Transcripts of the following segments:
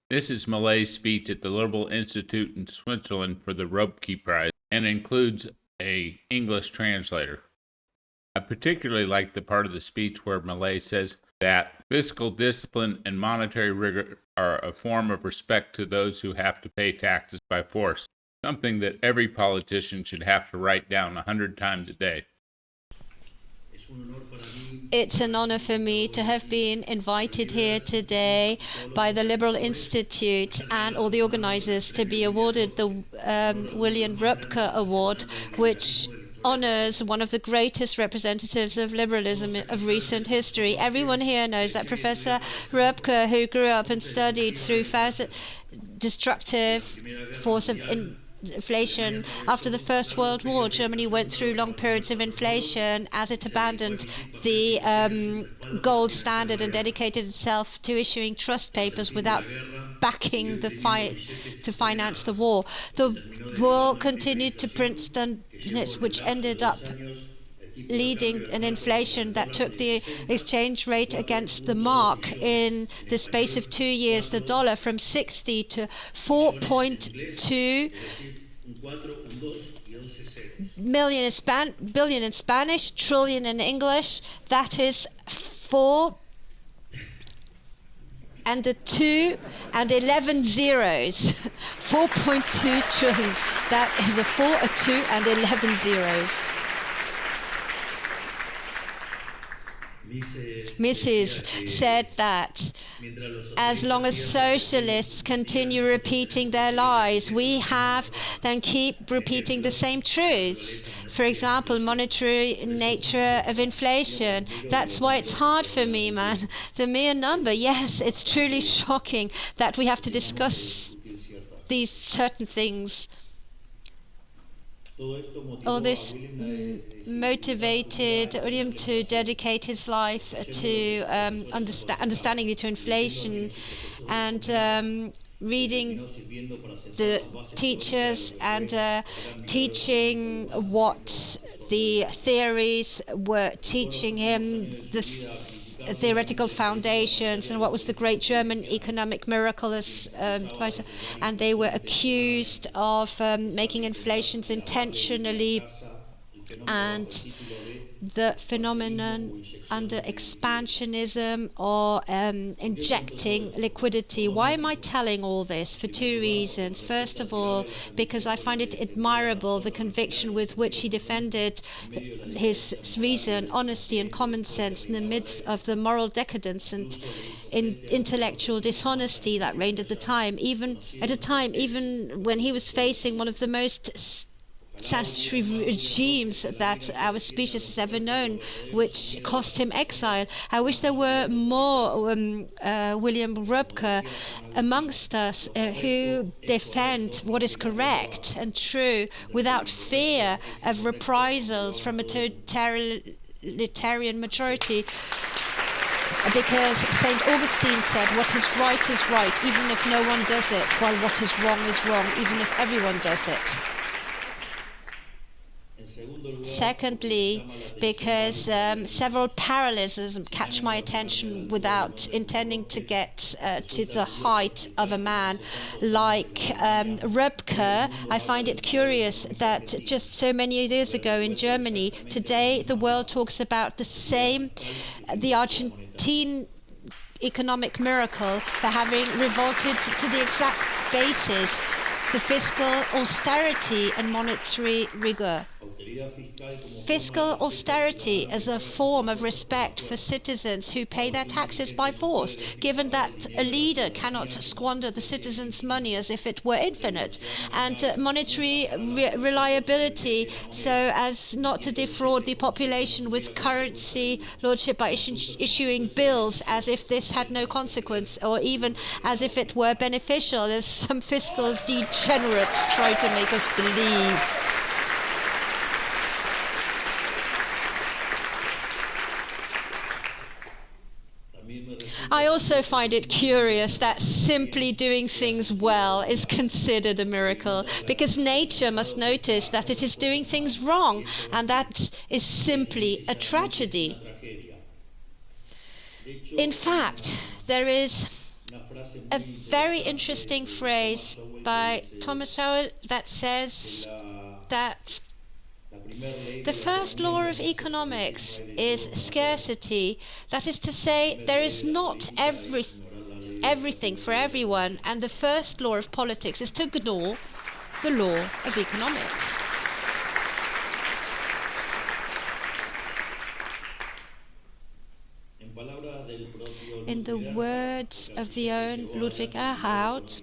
This is Milei's speech at the Liberal Institute in Switzerland for the Röpke Prize and includes an English translator. I particularly like the part of the speech where Milei says that fiscal discipline and monetary rigor are a form of respect to those who have to pay taxes by force, something that every politician should have to write down 100 times a day. It's an honor for me to have been invited here today by the Liberal Institute and all the organizers to be awarded the William Röpke Award, which honors one of the greatest representatives of liberalism of recent history. Everyone here knows that Professor Röpke, who grew up and studied through destructive force of inflation. After the First World War, Germany went through long periods of inflation as it abandoned the gold standard and dedicated itself to issuing trust papers without backing the to finance the war. The war continued to print units, which ended up leading an inflation that took the exchange rate against the mark in the space of 2 years, the dollar, from 60 to 4.2 billion in Spanish, trillion in English. That is 4 and a 2 and 11 zeros. 4.2 trillion. That is a 4, a 2 and 11 zeros. Mrs. said that as long as socialists continue repeating their lies, we have then keep repeating the same truths. For example, monetary nature of inflation. That's why it's hard for me, man. The mere number, yes, it's truly shocking that we have to discuss these certain things. All this motivated William to dedicate his life to understanding to inflation and reading the teachers and teaching what the theories were teaching him, the theoretical foundations, and what was the great German economic miracle as and they were accused of making inflations intentionally, and the phenomenon under expansionism or injecting liquidity. Why am I telling all this? For two reasons. First of all, because I find it admirable the conviction with which he defended his reason, honesty and common sense in the midst of the moral decadence and intellectual dishonesty that reigned at the time, even when he was facing one of the most sanitary regimes that our species has ever known, which cost him exile. I wish there were more William Röpke amongst us who defend what is correct and true without fear of reprisals from a totalitarian majority. Because St. Augustine said, what is right, even if no one does it, while what is wrong, even if everyone does it. Secondly, because several parallelisms catch my attention without intending to get to the height of a man like Röpke. I find it curious that just so many years ago in Germany, today the world talks about the Argentine economic miracle for having revolted to the exact basis, the fiscal austerity and monetary rigor. Fiscal austerity as a form of respect for citizens who pay their taxes by force, given that a leader cannot squander the citizens' money as if it were infinite, and monetary reliability so as not to defraud the population with currency lordship by issuing bills as if this had no consequence, or even as if it were beneficial, as some fiscal degenerates try to make us believe. I also find it curious that simply doing things well is considered a miracle, because nature must notice that it is doing things wrong, and that is simply a tragedy. In fact, there is a very interesting phrase by Thomas Sowell that says that the first law of economics is scarcity. That is to say, there is not everything for everyone, and the first law of politics is to ignore the law of economics. In the words of the own Ludwig Erhard,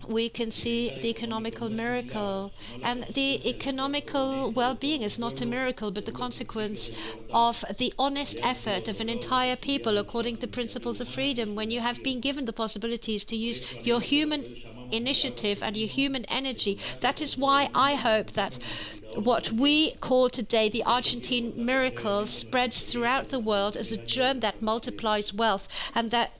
we can see the economical miracle. And the economical well-being is not a miracle, but the consequence of the honest effort of an entire people according to the principles of freedom. When you have been given the possibilities to use your human initiative and your human energy, that is why I hope that what we call today the Argentine miracle spreads throughout the world as a germ that multiplies wealth, and that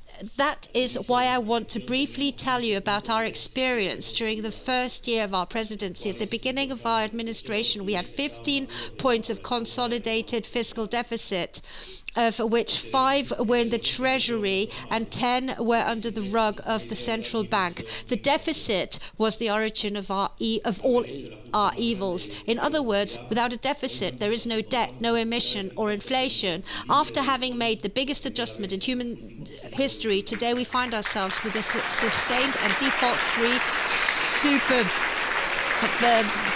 is why I want to briefly tell you about our experience during the first year of our presidency. At the beginning of our administration, we had 15 points of consolidated fiscal deficit, of which 5 were in the treasury and 10 were under the rug of the central bank. The deficit was the origin of all our evils. In other words, without a deficit, there is no debt, no emission or inflation. After having made the biggest adjustment in human history, today we find ourselves with a sustained and default-free super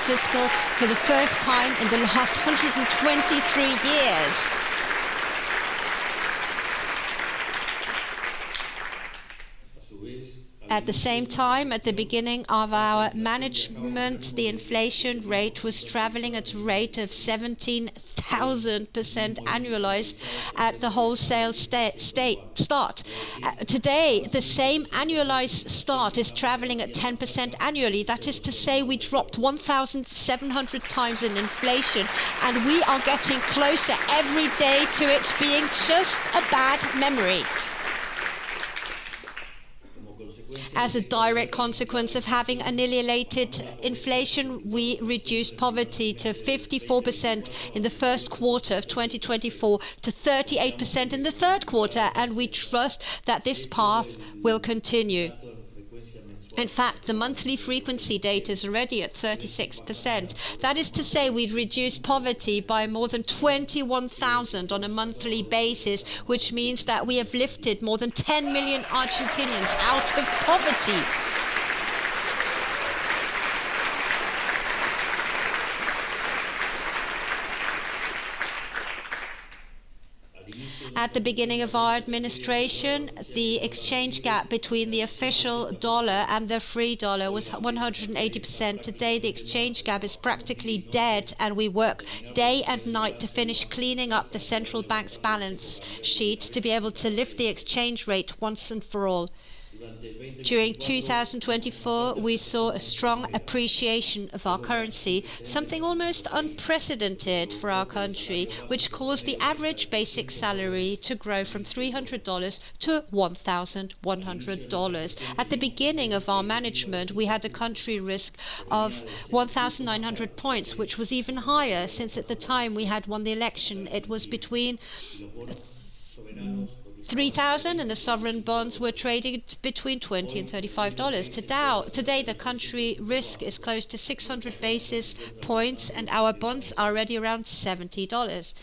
fiscal for the first time in the last 123 years. At the same time, at the beginning of our management, the inflation rate was traveling at a rate of 17,000% annualized at the wholesale start. Today, the same annualized start is traveling at 10% annually. That is to say, we dropped 1,700 times in inflation, and we are getting closer every day to it being just a bad memory. As a direct consequence of having annihilated inflation, we reduced poverty to 54% in the first quarter of 2024 to 38% in the third quarter, and we trust that this path will continue. In fact, the monthly frequency data is already at 36%. That is to say, we'd reduced poverty by more than 21,000 on a monthly basis, which means that we have lifted more than 10 million Argentinians out of poverty. At the beginning of our administration, the exchange gap between the official dollar and the free dollar was 180%. Today, the exchange gap is practically dead, and we work day and night to finish cleaning up the central bank's balance sheet to be able to lift the exchange rate once and for all. During 2024, we saw a strong appreciation of our currency, something almost unprecedented for our country, which caused the average basic salary to grow from $300 to $1,100. At the beginning of our management, we had a country risk of 1,900 points, which was even higher, since at the time we had won the election. It was between 3,000, and the sovereign bonds were traded between $20 and $35. Today, the country risk is close to 600 basis points, and our bonds are already around $70.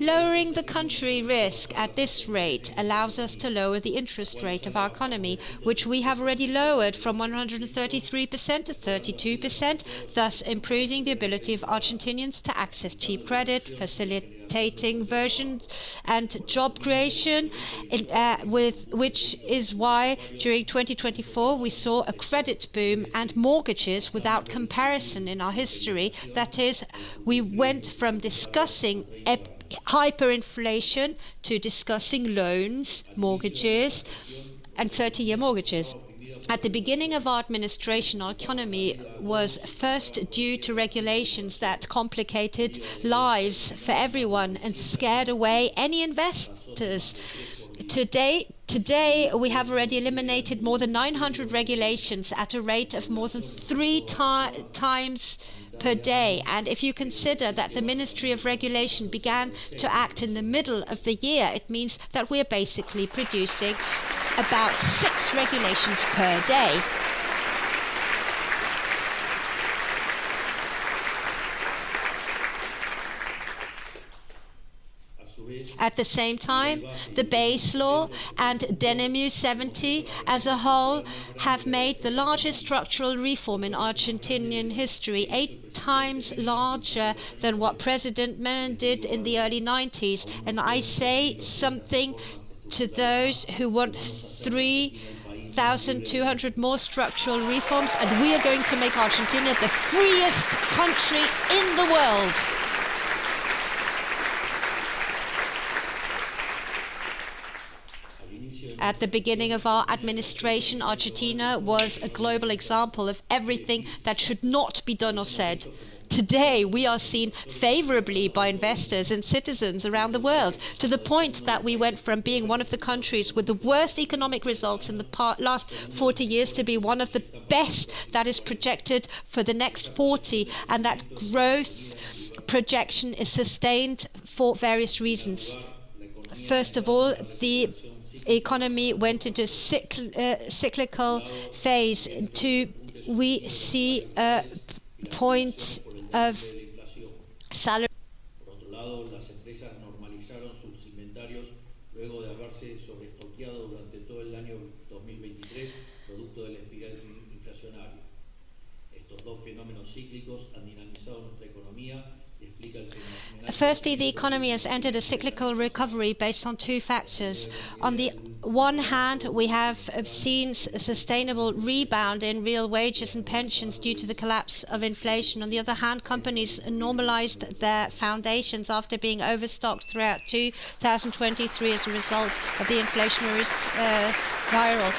Lowering the country risk at this rate allows us to lower the interest rate of our economy, which we have already lowered from 133% to 32%, thus improving the ability of Argentinians to access cheap credit, facilitating inversion and job creation, which is why during 2024 we saw a credit boom and mortgages without comparison in our history. That is, we went from discussing hyperinflation to discussing loans, mortgages, and 30-year mortgages. At the beginning of our administration, our economy was first due to regulations that complicated lives for everyone and scared away any investors. Today, we have already eliminated more than 900 regulations at a rate of more than 3 times per day. And if you consider that the Ministry of Regulation began to act in the middle of the year, it means that we are basically producing about 6 regulations per day. At the same time, the base law and DNMU 70 as a whole have made the largest structural reform in Argentinian history, 8 times larger than what President Menem did in the early 90s. And I say something to those who want 3,200 more structural reforms, and we are going to make Argentina the freest country in the world. At the beginning of our administration, Argentina was a global example of everything that should not be done or said. Today, we are seen favorably by investors and citizens around the world, to the point that we went from being one of the countries with the worst economic results in the last 40 years to be one of the best that is projected for the next 40, and that growth projection is sustained for various reasons. First of all, the economy went into a cyclical phase. We see a point of salary. Firstly, the economy has entered a cyclical recovery based on 2 factors. On the one hand, we have seen a sustainable rebound in real wages and pensions due to the collapse of inflation. On the other hand, companies normalized their foundations after being overstocked throughout 2023 as a result of the inflationary spiral.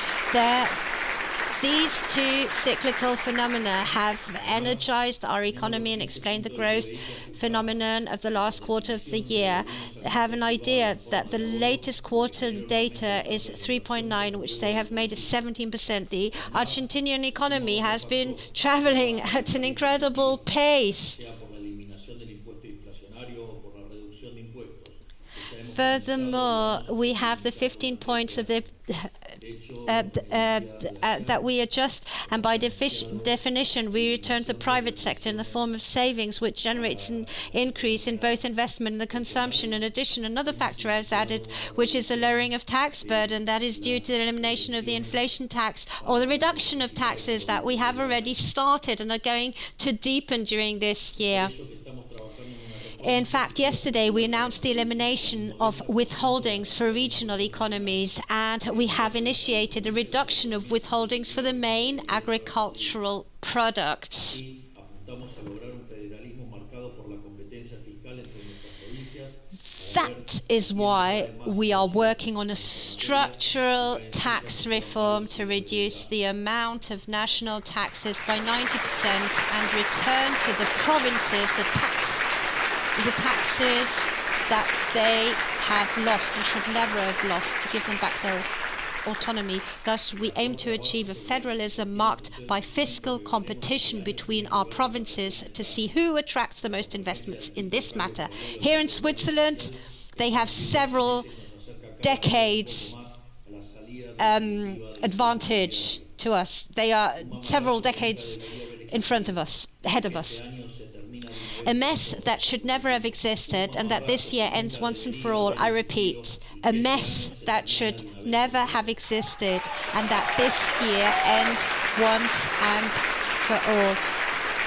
These 2 cyclical phenomena have energized our economy and explained the growth phenomenon of the last quarter of the year. Have an idea that the latest quarter data is 3.9, which they have made a 17%. The Argentinian economy has been traveling at an incredible pace. Furthermore, we have the 15 points of the that we adjust, and by definition we return to the private sector in the form of savings, which generates an increase in both investment and the consumption. In addition, another factor is added, which is a lowering of tax burden. That is due to the elimination of the inflation tax, or the reduction of taxes that we have already started and are going to deepen during this year. In fact, yesterday we announced the elimination of withholdings for regional economies, and we have initiated a reduction of withholdings for the main agricultural products. That is why we are working on a structural tax reform to reduce the amount of national taxes by 90% and return to the provinces the taxes that they have lost and should never have lost, to give them back their autonomy. Thus, we aim to achieve a federalism marked by fiscal competition between our provinces to see who attracts the most investments in this matter. Here in Switzerland, they have several decades advantage to us. They are several decades in front of us, ahead of us. A mess that should never have existed, and that this year ends once and for all. I repeat, a mess that should never have existed, and that this year ends once and for all.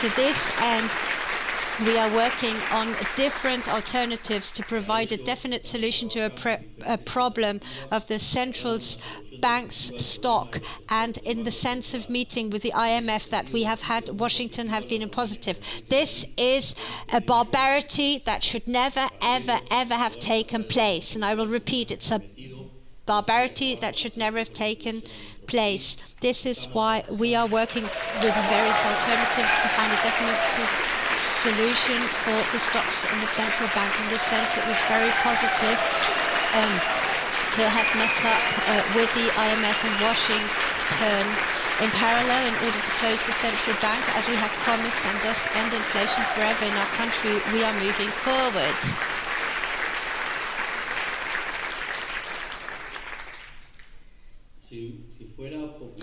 To this end, we are working on different alternatives to provide a definite solution to a problem of the central bank's stock, and in the sense of meeting with the IMF that we have had, Washington have been positive. This is a barbarity that should never, ever, ever have taken place. And I will repeat, it's a barbarity that should never have taken place. This is why we are working with various alternatives to find a definitive solution for the stocks in the central bank. In this sense, it was very positive to have met up with the IMF in Washington in parallel in order to close the central bank as we have promised, and thus end inflation forever in our country. We are moving forward.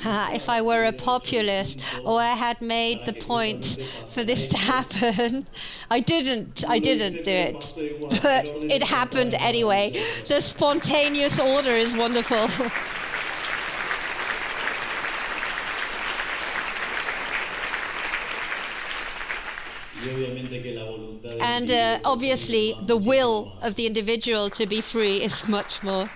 if I were a populist, or I had made the point for this to happen. I didn't do it, but it happened anyway. The spontaneous order is wonderful. And obviously, the will of the individual to be free is much more.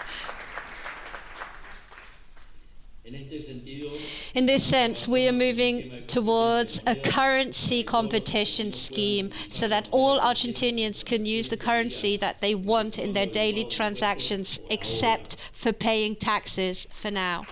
In this sense, we are moving towards a currency competition scheme so that all Argentinians can use the currency that they want in their daily transactions, except for paying taxes for now.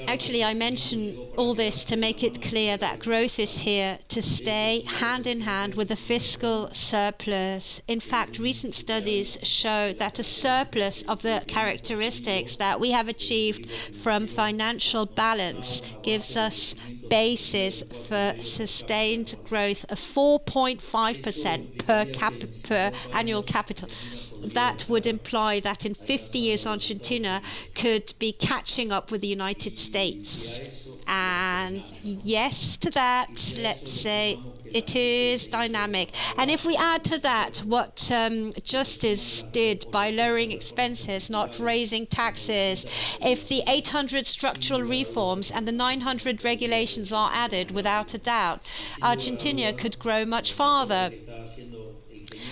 Actually, I mention all this to make it clear that growth is here to stay hand in hand with a fiscal surplus. In fact, recent studies show that a surplus of the characteristics that we have achieved from financial balance gives us basis for sustained growth of 4.5% per annual capital. That would imply that in 50 years, Argentina could be catching up with the United States. And yes to that, let's say it is dynamic. And if we add to that what Justice did by lowering expenses, not raising taxes, if the 800 structural reforms and the 900 regulations are added, without a doubt, Argentina could grow much farther.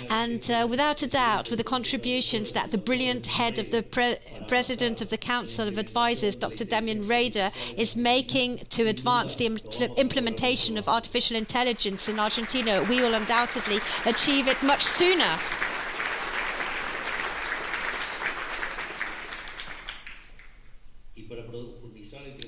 And without a doubt, with the contributions that the brilliant head of the President of the Council of Advisors, Dr. Damian Rader, is making to advance the implementation of artificial intelligence in Argentina, we will undoubtedly achieve it much sooner.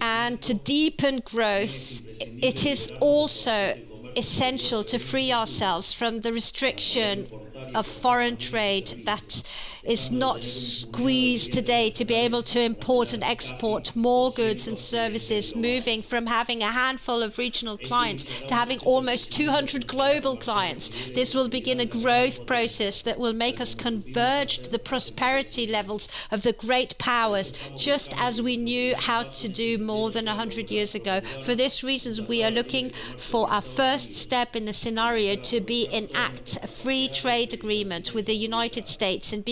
And to deepen growth, it is also essential to free ourselves from the restriction of foreign trade that is not squeezed today to be able to import and export more goods and services, moving from having a handful of regional clients to having almost 200 global clients. This will begin a growth process that will make us converge to the prosperity levels of the great powers, just as we knew how to do more than 100 years ago. For this reason, we are looking for our first step in the scenario to enact a free trade agreement with the United States and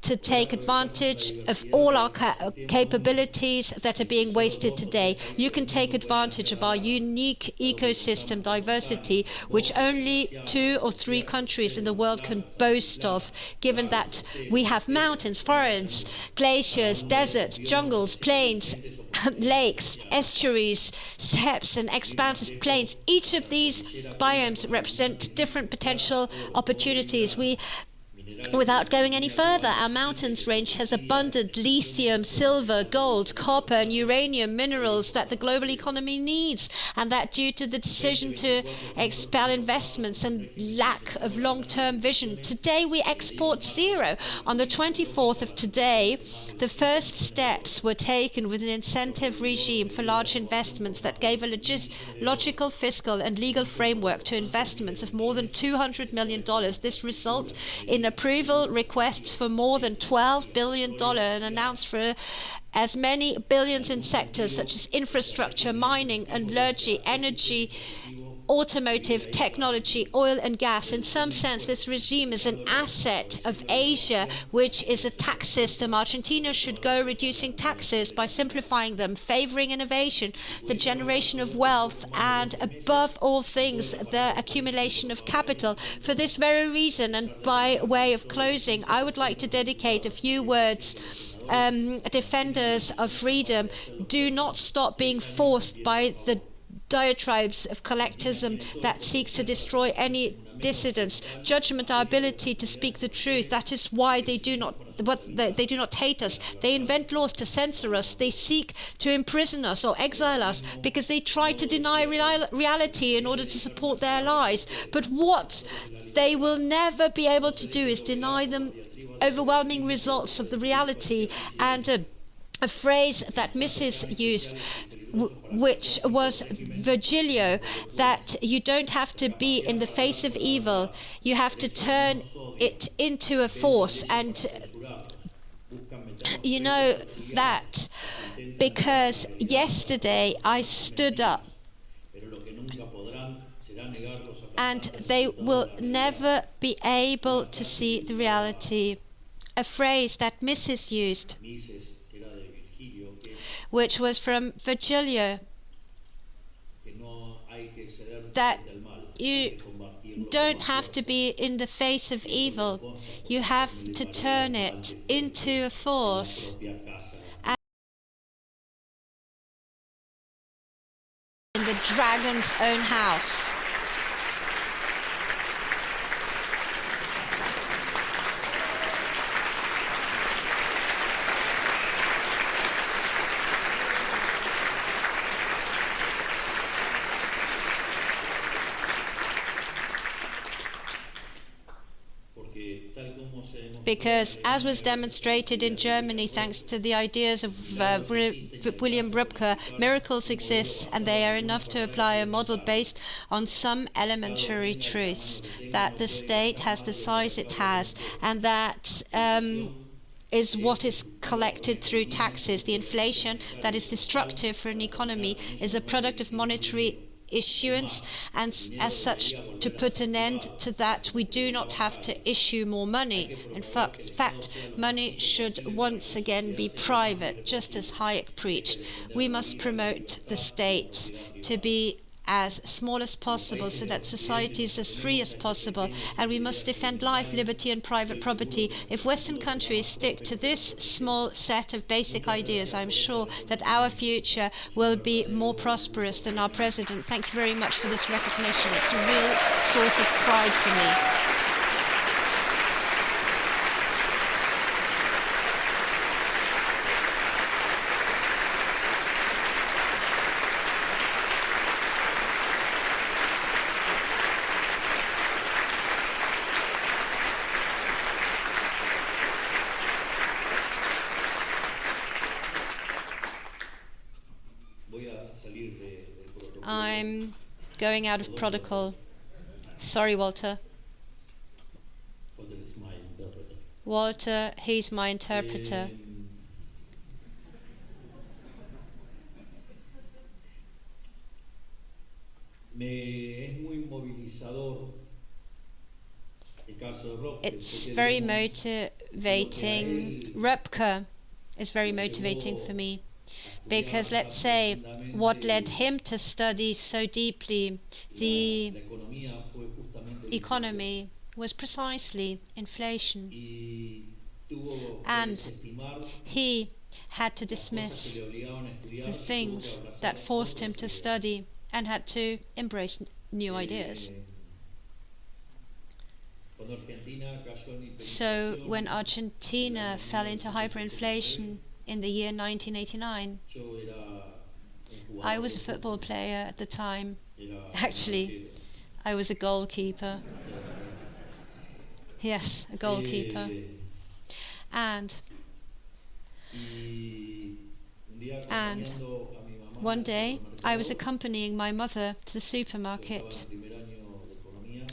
to take advantage of all our capabilities that are being wasted today. You can take advantage of our unique ecosystem diversity, which only 2 or 3 countries in the world can boast of, given that we have mountains, forests, glaciers, deserts, jungles, plains, lakes, estuaries, steppes, and expanses, plains. Each of these biomes represent different potential opportunities. Without going any further, our mountains range has abundant lithium, silver, gold, copper, and uranium minerals that the global economy needs, and that due to the decision to expel investments and lack of long-term vision, today we export zero. On the 24th of today, the first steps were taken with an incentive regime for large investments that gave a logical fiscal and legal framework to investments of more than $200 million. This results in approval requests for more than $12 billion and announced for as many billions in sectors such as infrastructure, mining, energy, automotive, technology, oil and gas. In some sense, this regime is an asset of Asia, which is a tax system. Argentina should go reducing taxes by simplifying them, favoring innovation, the generation of wealth, and above all things, the accumulation of capital. For this very reason, and by way of closing, I would like to dedicate a few words. Defenders of freedom, do not stop being forced by the diatribes of collectivism that seeks to destroy any dissidents. Judgment, our ability to speak the truth. That is why they do not hate us. They invent laws to censor us. They seek to imprison us or exile us because they try to deny reality in order to support their lies. But what they will never be able to do is deny them overwhelming results of the reality. And a phrase that Mrs. used, which was Virgilio, that you don't have to be in the face of evil, you have to turn it into a force. And you know that because yesterday I stood up, and they will never be able to see the reality. A phrase that Mrs. used, which was from Virgilio, that you don't have to be in the face of evil, you have to turn it into a force. And in the dragon's own house. Because, as was demonstrated in Germany, thanks to the ideas of William Röpke, miracles exist, and they are enough to apply a model based on some elementary truths, that the state has the size it has, and that is what is collected through taxes. The inflation that is destructive for an economy is a product of monetary issuance, and as such, to put an end to that, we do not have to issue more money. In fact, money should once again be private, just as Hayek preached. We must promote the state to be as small as possible so that society is as free as possible, and we must defend life, liberty and private property. If Western countries stick to this small set of basic ideas, I'm sure that our future will be more prosperous than our president. Thank you very much for this recognition. It's a real source of pride for me. I'm going out of protocol. Sorry, Walter. Walter, he's my interpreter. It's very motivating. Röpke is very motivating for me. Because let's say what led him to study so deeply the economy was precisely inflation. And he had to dismiss the things that forced him to study and had to embrace new ideas. So when Argentina fell into hyperinflation in the year 1989, I was a football player at the time. Actually, I was a goalkeeper. Yes, a goalkeeper. And one day, I was accompanying my mother to the supermarket.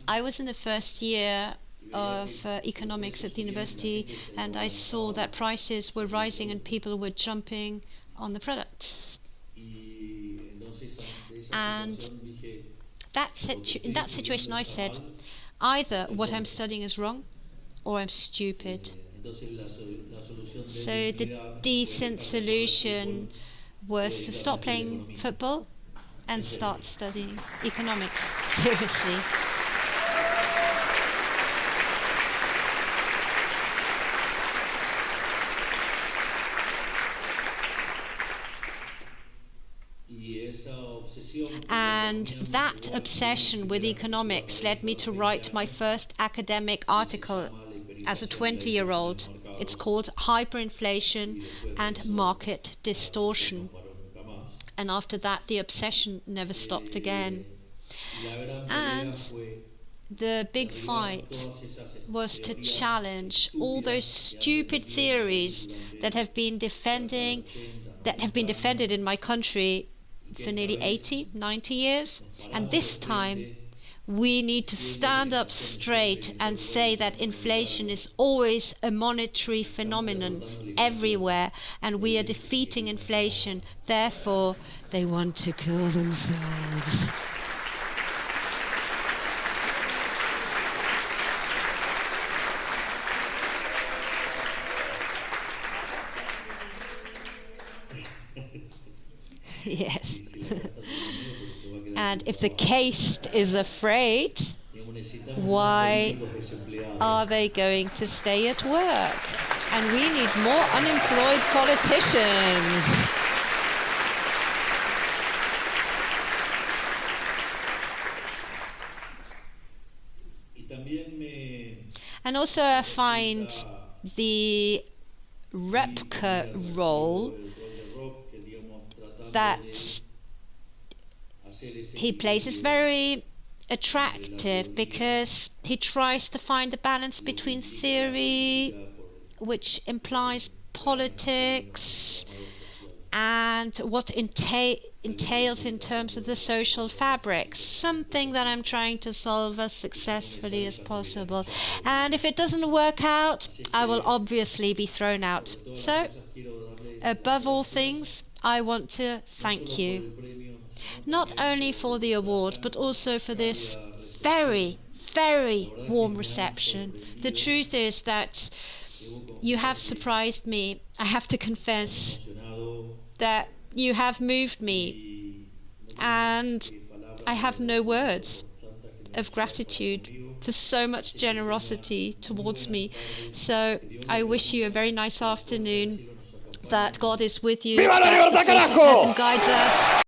I was in the first year of economics at the university, and I saw that prices were rising and people were jumping on the products. And in that situation I said, either what I'm studying is wrong or I'm stupid. So the decent solution was to stop playing football and start studying economics seriously. And that obsession with economics led me to write my first academic article as a 20-year-old. It's called Hyperinflation and Market Distortion. And after that, the obsession never stopped again. And the big fight was to challenge all those stupid theories that have been defended in my country for nearly 80, 90 years. And this time, we need to stand up straight and say that inflation is always a monetary phenomenon everywhere, and we are defeating inflation. Therefore, they want to kill themselves. Yes. And if the caste is afraid, why are they going to stay at work? And we need more unemployed politicians. And also I find the Röpke role that he plays is very attractive, because he tries to find the balance between theory, which implies politics, and what entails in terms of the social fabric, something that I'm trying to solve as successfully as possible. And if it doesn't work out, I will obviously be thrown out. So, above all things, I want to thank you, not only for the award, but also for this very, very warm reception. The truth is that you have surprised me. I have to confess that you have moved me, and I have no words of gratitude for so much generosity towards me. So I wish you a very nice afternoon, that God is with you, that the force of heaven guides us.